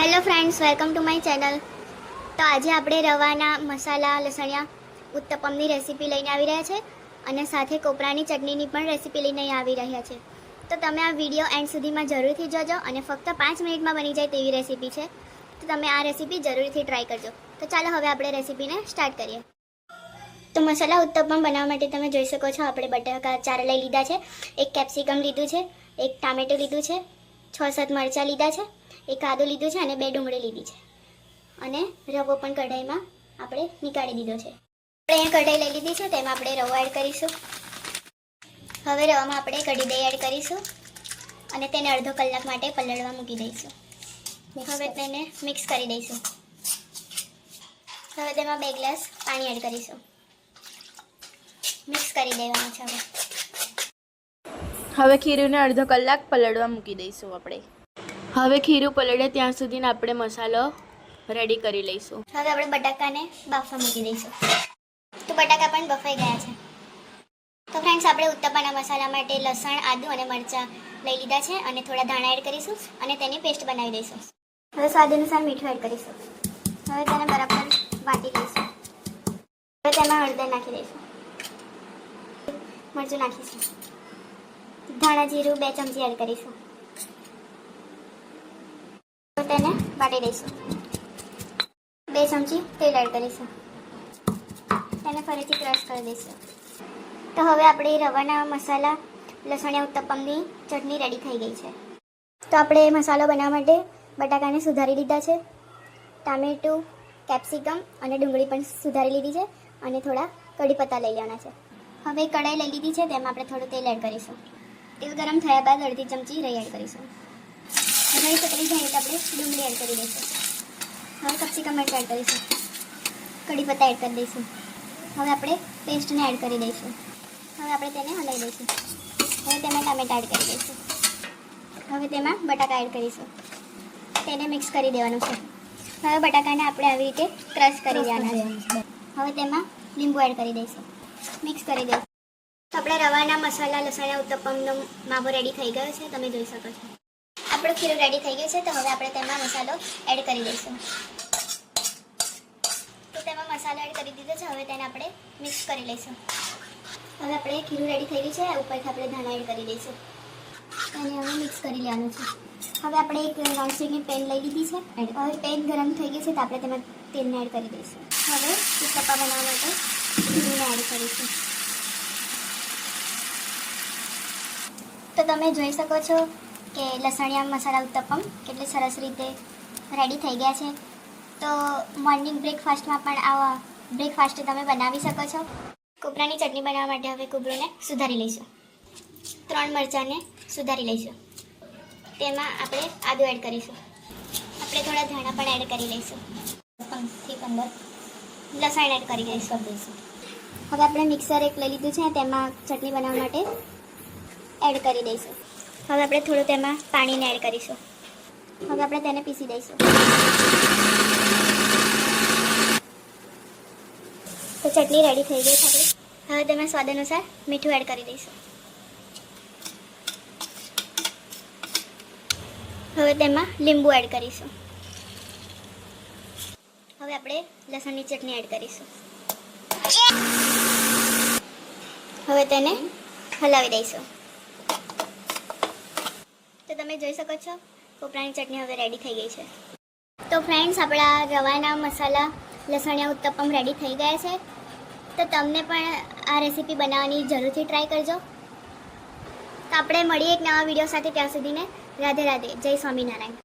Hello friends, welcome to my channel. તો આજે આપણે રવાના મસાલા લસણિયા ઉત્તપમની રેસીપી લઈને આવી રહ્યા છે અને સાથે કોપરાની ચટણીની પણ રેસીપી લઈને આવી રહ્યા છે. તો તમે આ વિડીયો એન્ડ સુધીમાં જરૂરથી જોજો અને ફક્ત 5 મિનિટમાં બની જાય તેવી રેસીપી છે. તો તમે આ રેસીપી જરૂરથી ટ્રાય કરજો. તો ચાલો હવે આપણે રેસીપીને સ્ટાર્ટ કરીએ. તો મસાલા ઉત્તપમ બનાવવા માટે તમે જોઈ શકો છો આપણે બટાકા 4 લઈ લીધા છે, એક કેપ્સિકમ લીધું છે, એક ટામેટું લીધું છે, 6-7 મરચાં લીધા છે, એક આદું લીધું છે અને 2 ડુંગળી લીધી છે અને રવો પણ કઢાઈમાં આપણે નીકાળી દીધો છે. આપણે અહીંયા કઢાઈ લઈ લીધી છે, તેમાં આપણે રવો એડ કરીશું. હવે રવામાં આપણે કઢી દહીં એડ કરીશું અને તેને અડધો કલાક માટે પલળવા મૂકી દઈશું. હવે તેને મિક્સ કરી દઈશું. હવે તેમાં 2 ગ્લાસ પાણી એડ કરીશું. મિક્સ કરી દેવાનું છે. હવે ખીરુંને અડધો કલાક પલળવા મૂકી દઈશું આપણે. હવે ખીરું પલળે ત્યાં સુધીને આપણે મસાલો રેડી કરી લઈશું. હવે આપણે બટાકાને બાફવા મૂકી દઈશું. તો બટાકા પણ બફાઈ ગયા છે. તો ફ્રેન્ડ્સ, આપણે ઉત્તપમના મસાલા માટે લસણ, આદુ અને મરચાં લઈ લીધા છે અને થોડા ધાણા એડ કરીશું અને તેની પેસ્ટ બનાવી દઈશું. હવે સ્વાદ અનુસાર મીઠું એડ કરીશું. હવે તેને બરાબર વાટી લઈશું. હવે તેમાં હળદર નાખી દઈશું, મરચું નાખીશું, ધાણા જીરું 2 ચમચી એડ કરીશું. તેને વાટી દઈશું. 2 ચમચી તેલ એડ કરીશું. તેને ફરીથી ક્રશ કરી દઈશું. તો હવે આપણે રવાના મસાલા લસણિયા ઉત્તપમની ચટણી રેડી થઈ ગઈ છે. તો આપણે મસાલો બનાવવા માટે બટાકાને સુધારી લીધા છે, ટામેટું, કેપ્સિકમ અને ડુંગળી પણ સુધારી લીધી છે અને થોડા કઢી પત્તા લઈ લેવાના છે. હવે કઢાઈ લઈ લીધી છે, તેમાં આપણે થોડું તેલ એડ કરીશું. તેલ ગરમ થયા બાદ અડધી ચમચી રાઈ એડ કરીશું. રાઈ પકડી જાય એટલે આપણે ડુંગળી એડ કરી દઈશું. હવે કેપ્સિકમ એડ કરીશું, કઢી પત્તા એડ કરી દઈશું. હવે આપણે પેસ્ટને એડ કરી દઈશું. હવે આપણે તેને હલાવી દઈશું. હવે તેમાં ટામેટા એડ કરી દઈશું. હવે તેમાં બટાકા એડ કરીશું. તેને મિક્સ કરી દેવાનું છે. હવે બટાકાને આપણે આવી રીતે ક્રશ કરી દેવાના છે. હવે તેમાં લીંબુ એડ કરી દઈશું. મિક્સ કરી દઈશું. તો આપણે રવાના મસાલા લસણિયા ઉત્તપમનો માવો રેડી થઈ ગયો છે, તમે જોઈ શકો છો. આપણું ખીરું રેડી થઈ ગયું છે. તો હવે આપણે તેમાં મસાલો એડ કરી દઈશું. તો તેમાં મસાલો એડ કરી દીધો છે. હવે તેને આપણે મિક્સ કરી લઈશું. હવે આપણે ખીરું રેડી થઈ ગયું છે. ઉપરથી આપણે ધાણા એડ કરી દઈશું અને હવે મિક્સ કરી લેવાનું છે. હવે આપણે એક નોનસ્ટિકની પેન લઈ લીધી છે. હવે પેન ગરમ થઈ ગઈ છે, તો આપણે તેમાં તેલને એડ કરી દઈશું. હવે ઉત્તપમ બનાવવા માટે ખીરુંને એડ કરીશું. તો તમે જોઈ શકો છો કે લસણિયા મસાલા ઉત્તપમ કેટલી સરસ રીતે રેડી થઈ ગયા છે. તો મોર્નિંગ બ્રેકફાસ્ટમાં પણ આવા બ્રેકફાસ્ટ તમે બનાવી શકો છો. કોપરાની ચટણી બનાવવા માટે હવે કોપરાને સુધારી લઈશું. 3 મરચાંને સુધારી લઈશું. તેમાં આપણે આદું એડ કરીશું. આપણે થોડા ધાણા પણ એડ કરી લઈશું. 5 થી 15 લસણ એડ કરી દઈશું. હવે આપણે મિક્સર એક લઈ લીધું છે, તેમાં ચટણી બનાવવા માટે એડ કરી દઈશું. હવે આપણે થોડું તેમાં પાણીને એડ કરીશું. હવે આપણે તેને પીસી દઈશું. તો ચટણી રેડી થઈ ગઈ છે આપણી. હવે તેમાં સ્વાદ અનુસાર મીઠું એડ કરી દઈશું. હવે તેમાં લીંબુ એડ કરીશું. હવે આપણે લસણની ચટણી એડ કરીશું. હવે તેને હલાવી દઈશું. તો તમે જોઈ શકો છો કોપરાની ચટણી હવે રેડી થઈ ગઈ છે. તો ફ્રેન્ડ્સ, આપણા રવાના મસાલા લસણિયા ઉત્તપમ રેડી થઈ ગયા છે. તો તમને પણ આ રેસીપી બનાવવાની જરૂરથી ટ્રાય કરજો. તો આપણે મળીએ એક નવા વિડીયો સાથે. ત્યાં સુધીને રાધે રાધે. જય સ્વામિનારાયણ.